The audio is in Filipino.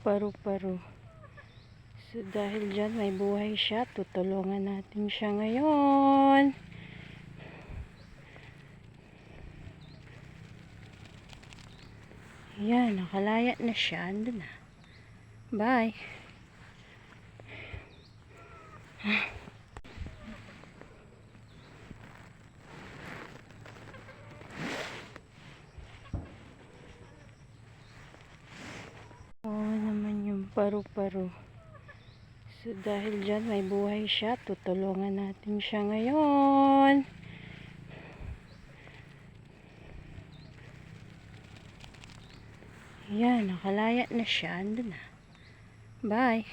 paru-paro. So dahil dyan may buhay siya, tutulungan natin siya ngayon. Yan, nakalaya na siya. Andun na. Bye. Oo naman yung paru-paro. So dahil dyan may buhay siya, tutulungan natin siya ngayon. Yan, nakalaya na siya. Andun na. Bye.